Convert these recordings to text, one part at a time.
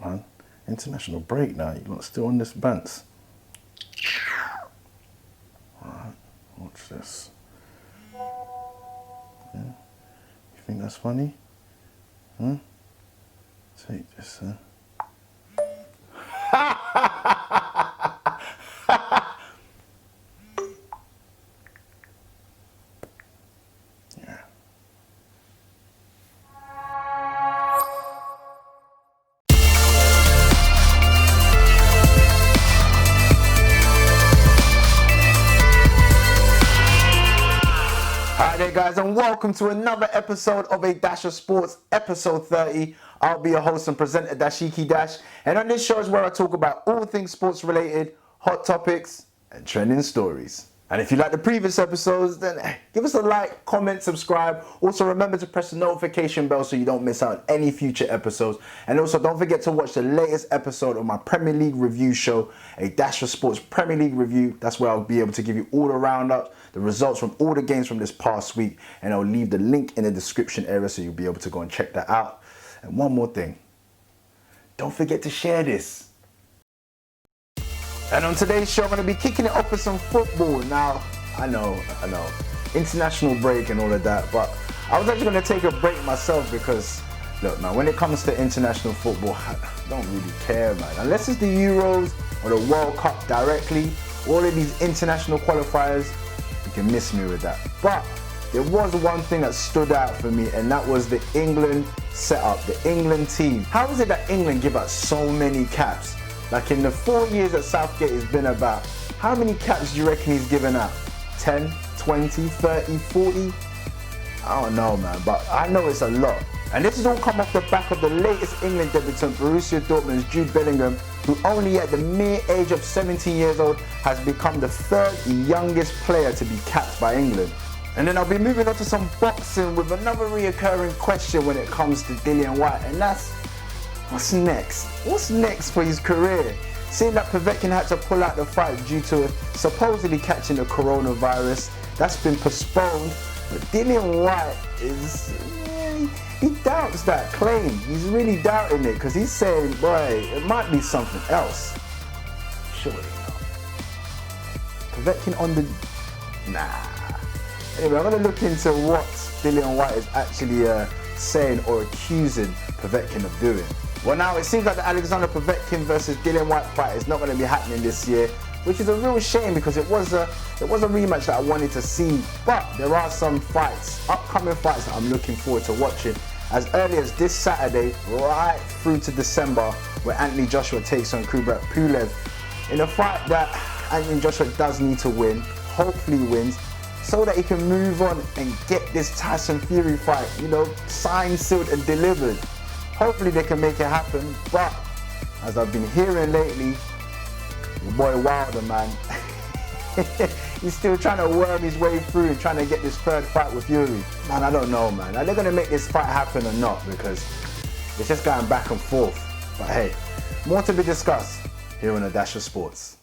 man. International break now. You're not still on this Spence. Alright, watch this. Yeah. You think that's funny? Huh? Take this, huh? Yeah. Hi there guys, and welcome to another episode of A Dash of Sports, episode 30. I'll be your host and presenter, Dashiki Dash, and on this show is where I talk about all things sports related, hot topics, and trending stories. And if you like the previous episodes, then give us a like, comment, subscribe. Also remember to press the notification bell so you don't miss out on any future episodes. And also don't forget to watch the latest episode of my Premier League review show, A Dash of Sports Premier League Review. That's where I'll be able to give you all the roundups, the results from all the games from this past week, and I'll leave the link in the description area so you'll be able to go and check that out. And one more thing, don't forget to share this. And on today's show, I'm going to be kicking it off with some football. Now, I know, international break and all of that, but I was actually going to take a break myself because, look, man, when it comes to international football, I don't really care, man. Unless it's the Euros or the World Cup directly, all of these international qualifiers, you can miss me with that. But there was one thing that stood out for me, and that was the England setup, the England team. How is it that England give out so many caps? Like in the 4 years that Southgate has been about, how many caps do you reckon he's given out? 10, 20, 30, 40? I don't know, man, but I know it's a lot. And this has all come off the back of the latest England debutant, Borussia Dortmund's Jude Bellingham, who only at the mere age of 17 years old has become the third youngest player to be capped by England. And then I'll be moving on to some boxing with another reoccurring question when it comes to Dillian Whyte, and that's, what's next? What's next for his career? Seeing that Povetkin had to pull out the fight due to supposedly catching the coronavirus, that's been postponed. But Dillian Whyte is, he doubts that claim. He's really doubting it because he's saying, boy, it might be something else. Surely not. Povetkin on the, nah. Anyway, I'm going to look into what Dillian Whyte is actually saying or accusing Povetkin of doing. Well, now it seems like the Alexander Povetkin versus Dillian Whyte fight is not going to be happening this year, which is a real shame because it was a rematch that I wanted to see. But there are some fights, upcoming fights that I'm looking forward to watching as early as this Saturday, right through to December, where Anthony Joshua takes on Kubrat Pulev in a fight that Anthony Joshua does need to win, hopefully wins, so that he can move on and get this Tyson Fury fight, you know, signed, sealed and delivered. Hopefully they can make it happen, but as I've been hearing lately, your boy Wilder, man, he's still trying to worm his way through, trying to get this third fight with Fury. Man, I don't know, man. Are they going to make this fight happen or not? Because it's just going back and forth. But hey, more to be discussed here on A Dash of Sports.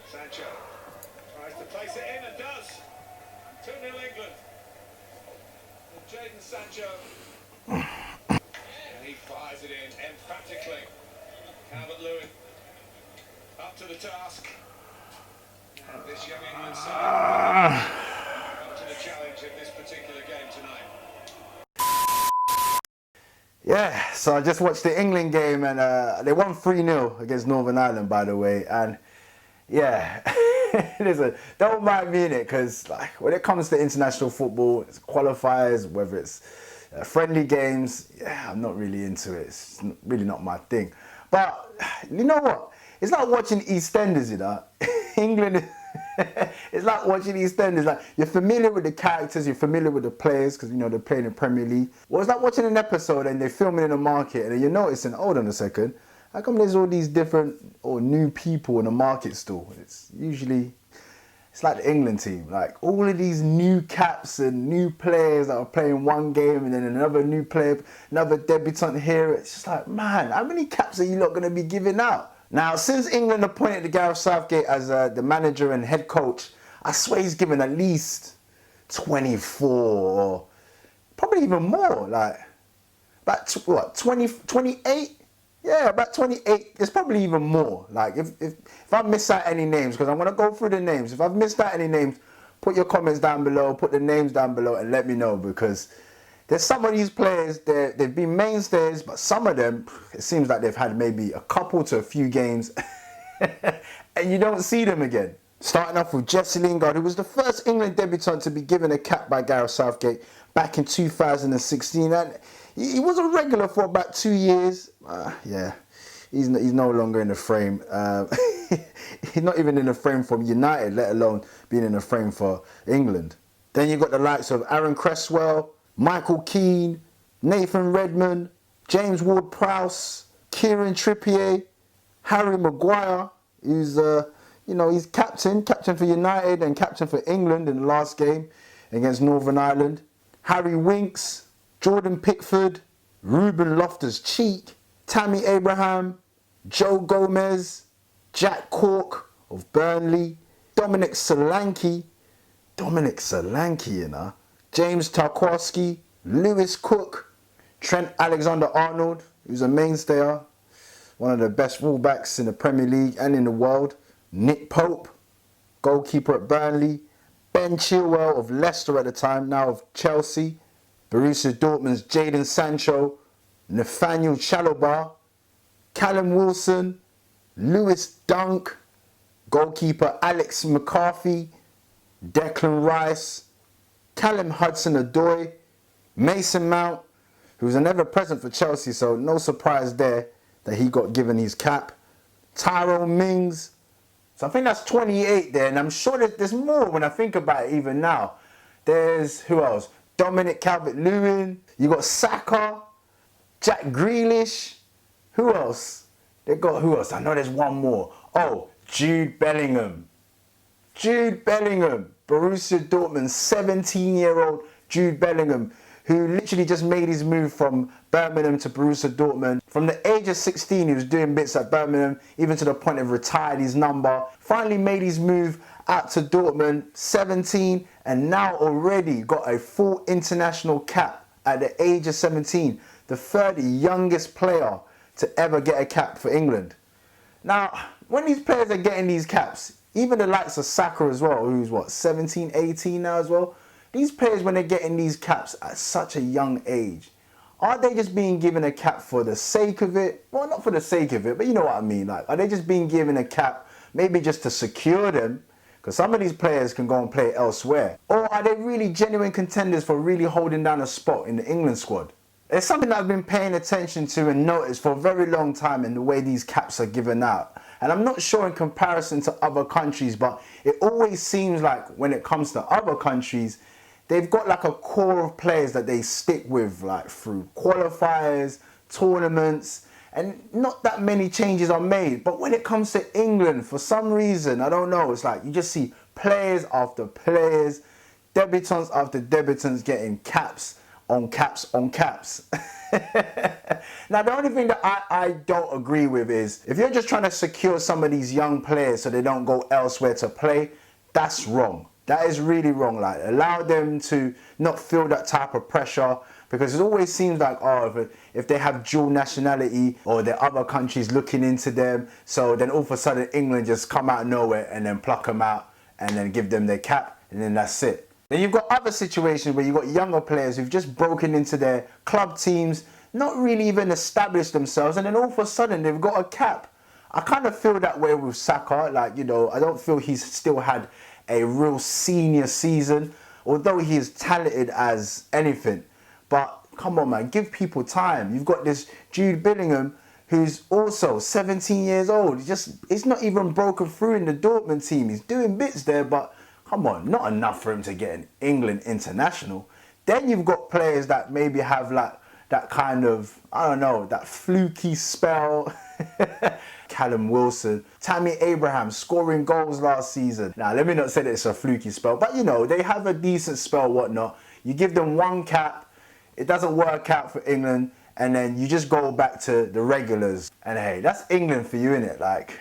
Sancho tries to place it in and does. 2-0 England. And Jadon Sancho. And he fires it in emphatically. Calvert-Lewin up to the task. And this young England side up to the challenge in this particular game tonight. Yeah, so I just watched the England game and they won 3-0 against Northern Ireland, by the way. And yeah, listen, don't mind me in it because like, when it comes to international football, it's qualifiers, whether it's friendly games, yeah, I'm not really into it. It's really not my thing. But you know what? It's like watching EastEnders, you know. England, it's like watching EastEnders. Like, you're familiar with the characters, you're familiar with the players because, you know, they're playing in Premier League. Well, it's like watching an episode and they're filming in the market and then you're noticing, hold on a second, how come there's all these different or new people in the market stall? It's it's like the England team. Like all of these new caps and new players that are playing one game and then another new player, another debutant here. It's just like, man, how many caps are you lot going to be giving out? Now, since England appointed Gareth Southgate as the manager and head coach, I swear he's given at least 24 or probably even more. Like, about 20, 28? Yeah, about 28. There's probably even more. Like, if I miss out any names, because I'm going to go through the names. If I've missed out any names, put your comments down below, put the names down below and let me know, because there's some of these players, they've been mainstays, but some of them, it seems like they've had maybe a couple to a few games and you don't see them again. Starting off with Jesse Lingard, who was the first England debutant to be given a cap by Gareth Southgate back in 2016. And he was a regular for about 2 years. Yeah, he's no longer in the frame. He's not even in the frame for United, let alone being in the frame for England. Then you've got the likes of Aaron Cresswell, Michael Keane, Nathan Redmond, James Ward-Prowse, Kieran Trippier, Harry Maguire, who's he's captain for United and captain for England in the last game against Northern Ireland. Harry Winks, Jordan Pickford, Ruben Loftus-Cheek, Tammy Abraham, Joe Gomez, Jack Cork of Burnley, Dominic Solanke, James Tarkowski, Lewis Cook, Trent Alexander-Arnold, who's a mainstayer, one of the best fullbacks in the Premier League and in the world, Nick Pope, goalkeeper at Burnley, Ben Chilwell of Leicester at the time, now of Chelsea, Borussia Dortmund's Jadon Sancho, Nathaniel Chalobah, Callum Wilson, Lewis Dunk, goalkeeper Alex McCarthy, Declan Rice, Callum Hudson-Odoi, Mason Mount, who's an ever-present for Chelsea, so no surprise there that he got given his cap, Tyrone Mings. So I think that's 28 there, and I'm sure that there's more when I think about it even now. There's, who else? Dominic Calvert-Lewin. You got Saka, Jack Grealish. Who else? They got, who else? I know there's one more. Oh, Jude Bellingham. Borussia Dortmund, 17-year-old Jude Bellingham, who literally just made his move from Birmingham to Borussia Dortmund. From the age of 16, he was doing bits at Birmingham, even to the point of retired his number. Finally made his move out to Dortmund, 17, and now already got a full international cap at the age of 17. The third youngest player to ever get a cap for England. Now, when these players are getting these caps, even the likes of Saka as well, who's what, 17, 18 now as well, these players, when they're getting these caps at such a young age, are they just being given a cap for the sake of it? Well, not for the sake of it, but you know what I mean. Like, are they just being given a cap maybe just to secure them? Because some of these players can go and play elsewhere. Or are they really genuine contenders for really holding down a spot in the England squad? It's something that I've been paying attention to and noticed for a very long time in the way these caps are given out. And I'm not sure in comparison to other countries, but it always seems like when it comes to other countries, they've got like a core of players that they stick with, like through qualifiers, tournaments, and not that many changes are made. But when it comes to England, for some reason, I don't know, it's like you just see players after players, debutants after debutants getting caps on caps on caps. Now, the only thing that I don't agree with is if you're just trying to secure some of these young players so they don't go elsewhere to play, that's wrong. That is really wrong. Like, allow them to not feel that type of pressure, because it always seems like, oh, if they have dual nationality or there are other countries looking into them, so then all of a sudden England just come out of nowhere and then pluck them out and then give them their cap and then that's it. Then you've got other situations where you've got younger players who've just broken into their club teams, not really even established themselves, and then all of a sudden they've got a cap. I kind of feel that way with Saka. Like, you know, I don't feel he's still had a real senior season, although he is talented as anything. But come on, man, give people time. You've got this Jude Bellingham, who's also 17 years old. He's not even broken through in the Dortmund team. He's doing bits there, but come on, not enough for him to get an England international. Then you've got players that maybe have like that kind of, I don't know, that fluky spell. Callum Wilson, Tammy Abraham scoring goals last season. Now, let me not say that it's a fluky spell, but you know, they have a decent spell, whatnot. You give them one cap, it doesn't work out for England, and then you just go back to the regulars. And hey, that's England for you, innit? Like,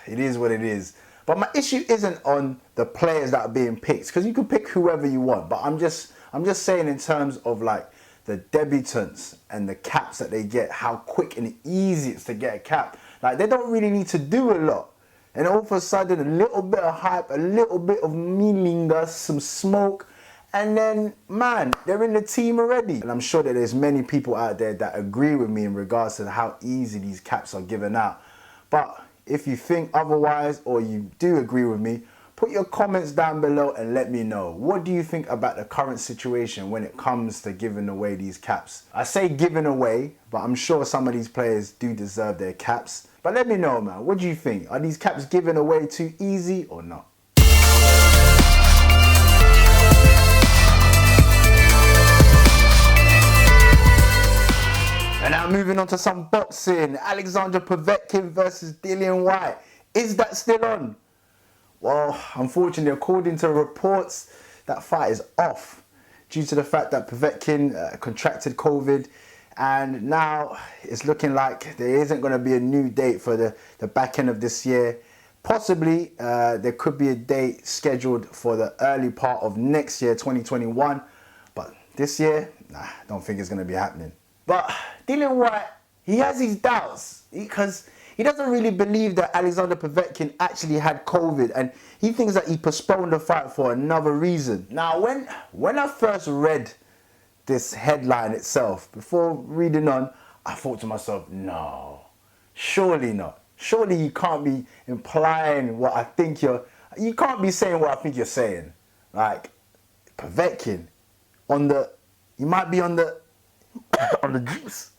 it is what it is. But my issue isn't on the players that are being picked, because you can pick whoever you want. But I'm just saying in terms of like the debutants and the caps that they get, how quick and easy it's to get a cap. Like, they don't really need to do a lot. And all of a sudden, a little bit of hype, a little bit of mealinga, some smoke, and then, man, they're in the team already. And I'm sure that there's many people out there that agree with me in regards to how easy these caps are given out. But if you think otherwise, or you do agree with me, put your comments down below and let me know. What do you think about the current situation when it comes to giving away these caps? I say giving away, but I'm sure some of these players do deserve their caps. But let me know, man. What do you think? Are these caps given away too easy or not? And now moving on to some boxing. Alexander Povetkin versus Dillian Whyte. Is that still on? Well, unfortunately, according to reports, that fight is off due to the fact that Povetkin contracted COVID, and now it's looking like there isn't going to be a new date for the back end of this year. Possibly, there could be a date scheduled for the early part of next year, 2021. But this year, nah, I don't think it's going to be happening. But Dillian Whyte, he has his doubts because he doesn't really believe that Alexander Povetkin actually had COVID, and he thinks that he postponed the fight for another reason. Now, when I first read this headline itself, before reading on, I thought to myself, no, surely not. Surely you can't be implying what I think you can't be saying what I think you're saying. Like, Povetkin, you might be on the juice.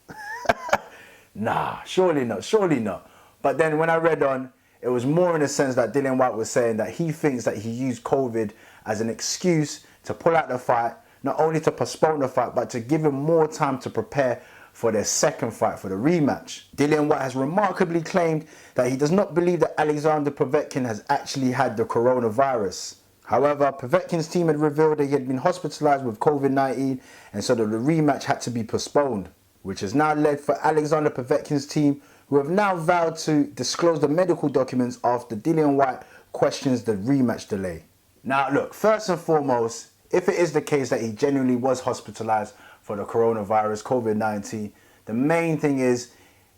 Nah, surely not, surely not. But then when I read on, it was more in the sense that Dillian Whyte was saying that he thinks that he used COVID as an excuse to pull out the fight, not only to postpone the fight, but to give him more time to prepare for their second fight, for the rematch. Dillian Whyte has remarkably claimed that he does not believe that Alexander Povetkin has actually had the coronavirus. However, Povetkin's team had revealed that he had been hospitalized with COVID-19, and so the rematch had to be postponed, which has now led for Alexander Povetkin's team, who have now vowed to disclose the medical documents after Dillian Whyte questions the rematch delay. Now look, first and foremost, if it is the case that he genuinely was hospitalized for the coronavirus, COVID-19, the main thing is,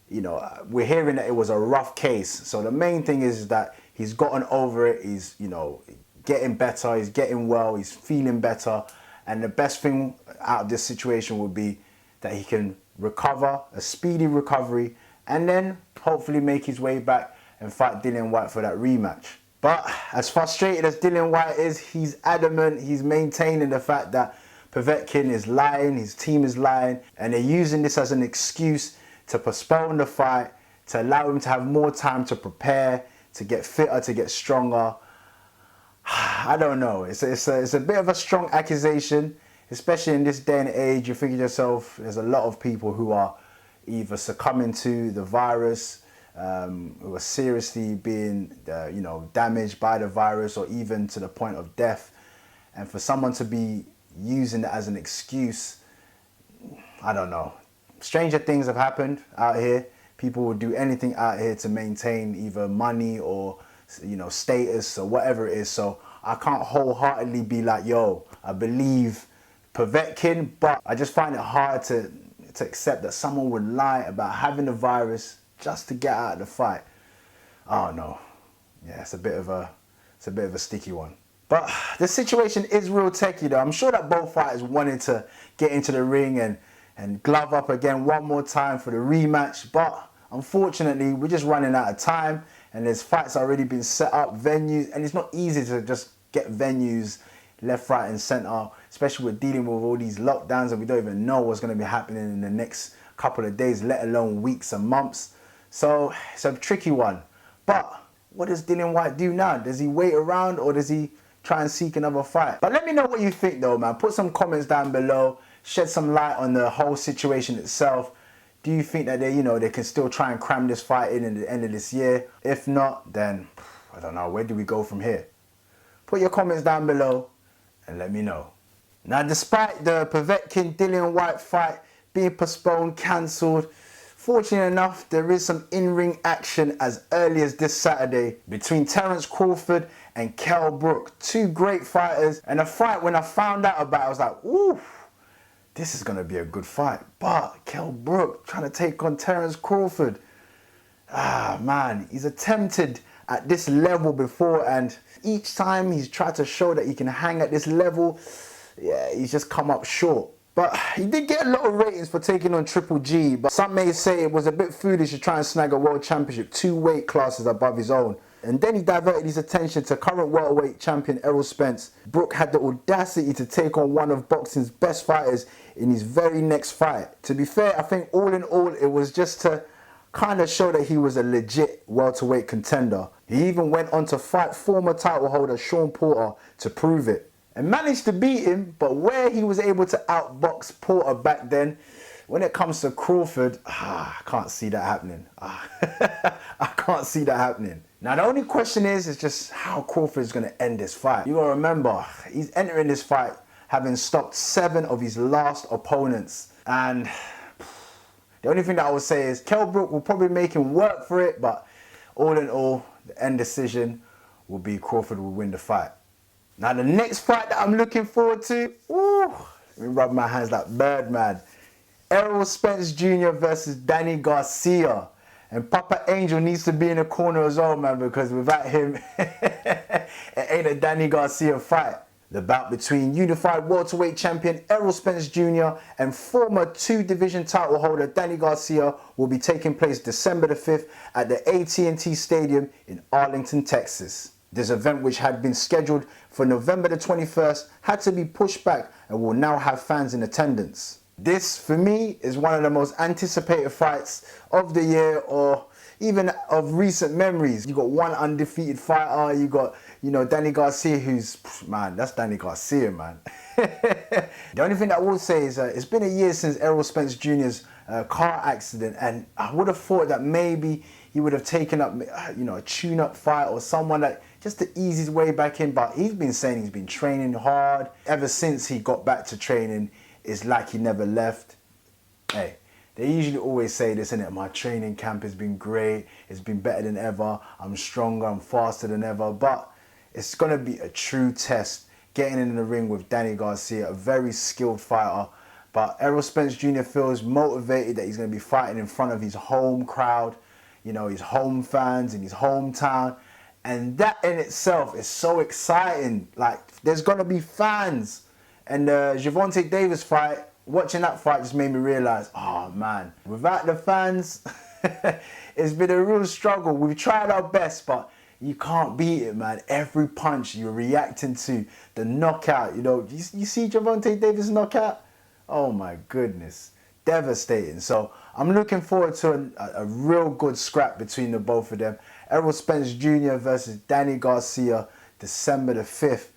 you know, we're hearing that it was a rough case. So the main thing is that he's gotten over it, he's, you know, getting better, he's getting well, he's feeling better. And the best thing out of this situation would be that he can recover, a speedy recovery, and then hopefully make his way back and fight Dillian Whyte for that rematch. But as frustrated as Dillian Whyte is, he's adamant, he's maintaining the fact that Povetkin is lying, his team is lying, and they're using this as an excuse to postpone the fight, to allow him to have more time to prepare, to get fitter, to get stronger. I don't know, it's a bit of a strong accusation, especially in this day and age. You think to yourself, there's a lot of people who are either succumbing to the virus, who are seriously being damaged by the virus, or even to the point of death. And for someone to be using that as an excuse, I don't know. Stranger things have happened out here. People will do anything out here to maintain either money or, you know, status or whatever it is. So I can't wholeheartedly be like, yo, I believe Povetkin, but I just find it hard to accept that someone would lie about having the virus just to get out of the fight. Oh no, yeah, it's a bit of a sticky one. But the situation is real techie though. I'm sure that both fighters wanted to get into the ring and glove up again one more time for the rematch. But unfortunately, we're just running out of time, and there's fights already been set up, venues, and it's not easy to just get venues left, right, and center, especially with dealing with all these lockdowns, and we don't even know what's going to be happening in the next couple of days, let alone weeks and months. So it's a tricky one. But what does Dillian Whyte do now? Does he wait around, or does he try and seek another fight? But let me know what you think though, man. Put some comments down below, shed some light on the whole situation itself. Do you think that they can still try and cram this fight in at the end of this year? If not, then I don't know. Where do we go from here? Put your comments down below and let me know. Now, despite the Povetkin Dillian Whyte fight being postponed, cancelled, fortunately enough, there is some in-ring action as early as this Saturday between Terrence Crawford and Brook. Two great fighters, and a fight when I found out about it, I was like, ooh, this is going to be a good fight. But Brook trying to take on Terrence Crawford. Ah, man, he's attempted at this level before, and each time he's tried to show that he can hang at this level, yeah, he's just come up short. But he did get a lot of ratings for taking on Triple G, but some may say it was a bit foolish to try and snag a world championship 2 weight classes above his own. And then he diverted his attention to current welterweight champion Errol Spence. Brook had the audacity to take on one of boxing's best fighters in his very next fight. To be fair, I think all in all, it was just to kind of show that he was a legit welterweight contender. He even went on to fight former title holder Sean Porter to prove it, and managed to beat him. But where he was able to outbox Porter back then, when it comes to Crawford, I can't see that happening. I can't see that happening. Now, the only question is just how Crawford is going to end this fight. You got to remember, he's entering this fight having stopped 7 of his last opponents. And the only thing that I would say is Brook will probably make him work for it, but all in all, the end decision will be Crawford will win the fight. Now, the next fight that I'm looking forward to, let me rub my hands like Birdman. Errol Spence Jr. versus Danny Garcia. And Papa Angel needs to be in the corner as well, man, because without him, it ain't a Danny Garcia fight. The bout between unified welterweight champion Errol Spence Jr. and former 2-division title holder Danny Garcia will be taking place December the 5th at the AT&T Stadium in Arlington, Texas. This event, which had been scheduled for November the 21st, had to be pushed back and will now have fans in attendance. This, for me, is one of the most anticipated fights of the year, or even of recent memories. You got one undefeated fighter, you got, Danny Garcia, who's, man, that's Danny Garcia, man. The only thing that I will say is it's been a year since Errol Spence Jr.'s car accident, and I would have thought that maybe he would have taken up, a tune-up fight or someone that just to ease his way back in, but he's been saying he's been training hard. Ever since he got back to training, it's like he never left. Hey, they usually always say this, innit? My training camp has been great. It's been better than ever. I'm stronger, I'm faster than ever. But it's going to be a true test getting in the ring with Danny Garcia, a very skilled fighter. But Errol Spence Jr. feels motivated that he's going to be fighting in front of his home crowd, his home fans in his hometown. And that in itself is so exciting. Like, there's going to be fans. And the Gervonta Davis fight, watching that fight just made me realize, oh man, without the fans, it's been a real struggle. We've tried our best, but you can't beat it, man. Every punch you're reacting to, the knockout, you see Gervonta Davis knockout? Oh my goodness, devastating. So I'm looking forward to a real good scrap between the both of them. Errol Spence Jr. versus Danny Garcia, December the 5th.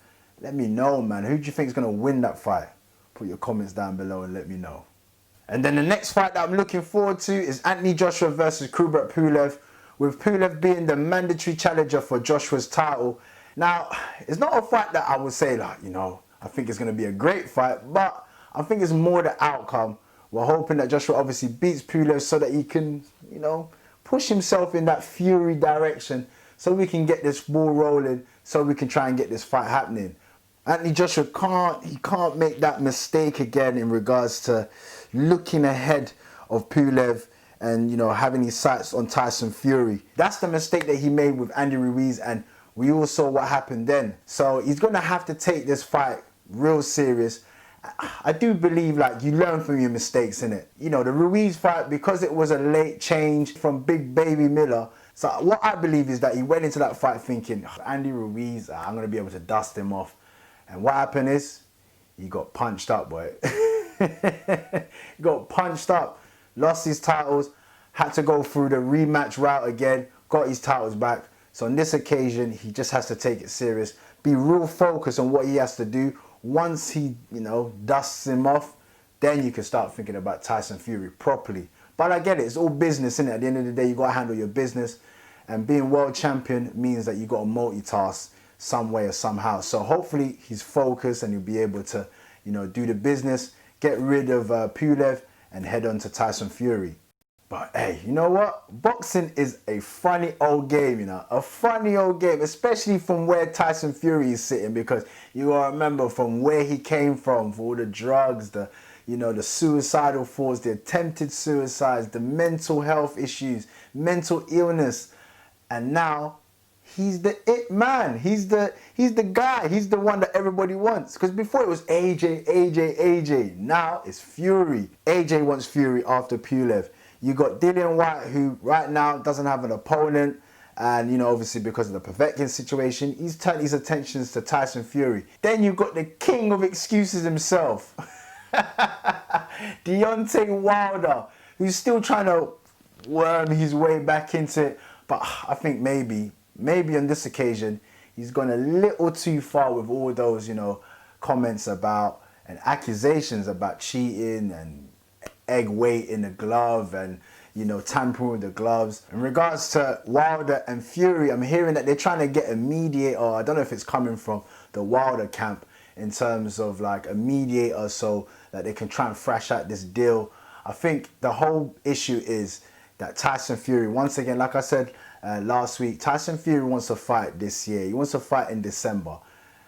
Let me know, man. Who do you think is going to win that fight? Put your comments down below and let me know. And then the next fight that I'm looking forward to is Anthony Joshua versus Kubrat Pulev, with Pulev being the mandatory challenger for Joshua's title. Now, it's not a fight that I would say, like, I think it's going to be a great fight, but I think it's more the outcome. We're hoping that Joshua obviously beats Pulev so that he can, push himself in that Fury direction so we can get this ball rolling, so we can try and get this fight happening. Anthony Joshua can't make that mistake again in regards to looking ahead of Pulev and, having his sights on Tyson Fury. That's the mistake that he made with Andy Ruiz, and we all saw what happened then. So he's going to have to take this fight real serious. I do believe, like, you learn from your mistakes, innit? The Ruiz fight, because it was a late change from Big Baby Miller. So what I believe is that he went into that fight thinking, Andy Ruiz, I'm going to be able to dust him off. And what happened is, he got punched up, boy. He got punched up, lost his titles, had to go through the rematch route again, got his titles back. So on this occasion, he just has to take it serious, be real focused on what he has to do. Once he, dusts him off, then you can start thinking about Tyson Fury properly. But I get it, it's all business, innit? At the end of the day, you got to handle your business. And being world champion means that you got to multitask some way or somehow. So hopefully he's focused and he'll be able to, you know, do the business, get rid of Pulev and head on to Tyson Fury. But hey, you know what? Boxing is a funny old game, you know, a funny old game, especially from where Tyson Fury is sitting, because you gotta remember from where he came from, for all the drugs, the, you know, the suicidal thoughts, the attempted suicides, the mental health issues, mental illness, and now he's the it man. He's the guy. He's the one that everybody wants. Because before it was AJ. Now it's Fury. AJ wants Fury after Pulev. You got Dillian Whyte, who right now doesn't have an opponent, and you know, obviously because of the Povetkin situation, he's turned his attentions to Tyson Fury. Then you got the king of excuses himself, Deontay Wilder, who's still trying to worm his way back into it. But I think maybe on this occasion, he's gone a little too far with all those, you know, comments about and accusations about cheating and egg weight in the glove and, you know, tampering with the gloves. In regards to Wilder and Fury, I'm hearing that they're trying to get a mediator. I don't know if it's coming from the Wilder camp in terms of like a mediator so that they can try and thrash out this deal. I think the whole issue is that Tyson Fury, once again, like I said last week, Tyson Fury wants to fight this year. He wants to fight in December.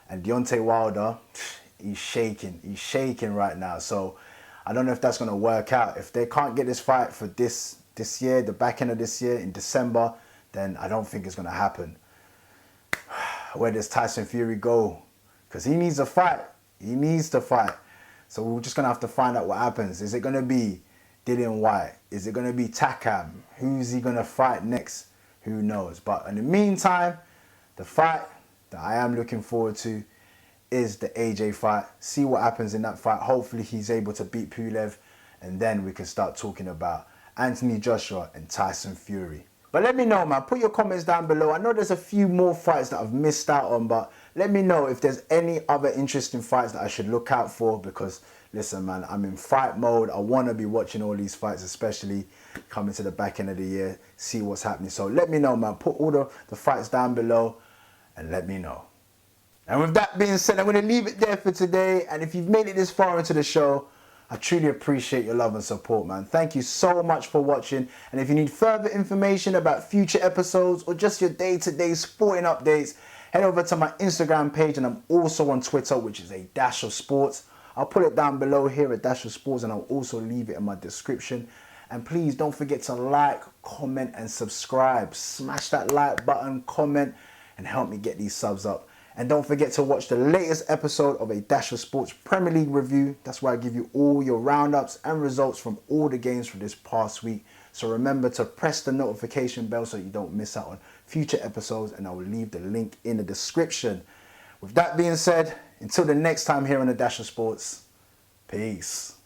And Deontay Wilder, he's shaking. He's shaking right now. So I don't know if that's going to work out. If they can't get this fight for this year, the back end of this year in December, then I don't think it's going to happen. Where does Tyson Fury go? Because he needs a fight. He needs to fight. So we're just going to have to find out what happens. Is it going to be Dillian Whyte? Is it going to be Takam? Who's he going to fight next? Who knows? But in the meantime, the fight that I am looking forward to is the AJ fight. See what happens in that fight. Hopefully he's able to beat Pulev, and then we can start talking about Anthony Joshua and Tyson Fury. But let me know, man. Put your comments down below. I know there's a few more fights that I've missed out on, but let me know if there's any other interesting fights that I should look out for, because listen, man, I'm in fight mode. I want to be watching all these fights, especially coming to the back end of the year, see what's happening. So let me know, man. Put all the fights down below and let me know. And with that being said, I'm going to leave it there for today. And if you've made it this far into the show, I truly appreciate your love and support, man. Thank you so much for watching. And if you need further information about future episodes or just your day-to-day sporting updates, head over to my Instagram page, and I'm also on Twitter, which is a Dash of Sports. I'll put it down below here at Dash of Sports, and I'll also leave it in my description. And please don't forget to like, comment, and subscribe. Smash that like button, comment, and help me get these subs up. And don't forget to watch the latest episode of a Dash of Sports Premier League review. That's where I give you all your roundups and results from all the games from this past week. So remember to press the notification bell so you don't miss out on future episodes, and I will leave the link in the description. With that being said, until the next time here on the Dash of Sports, peace.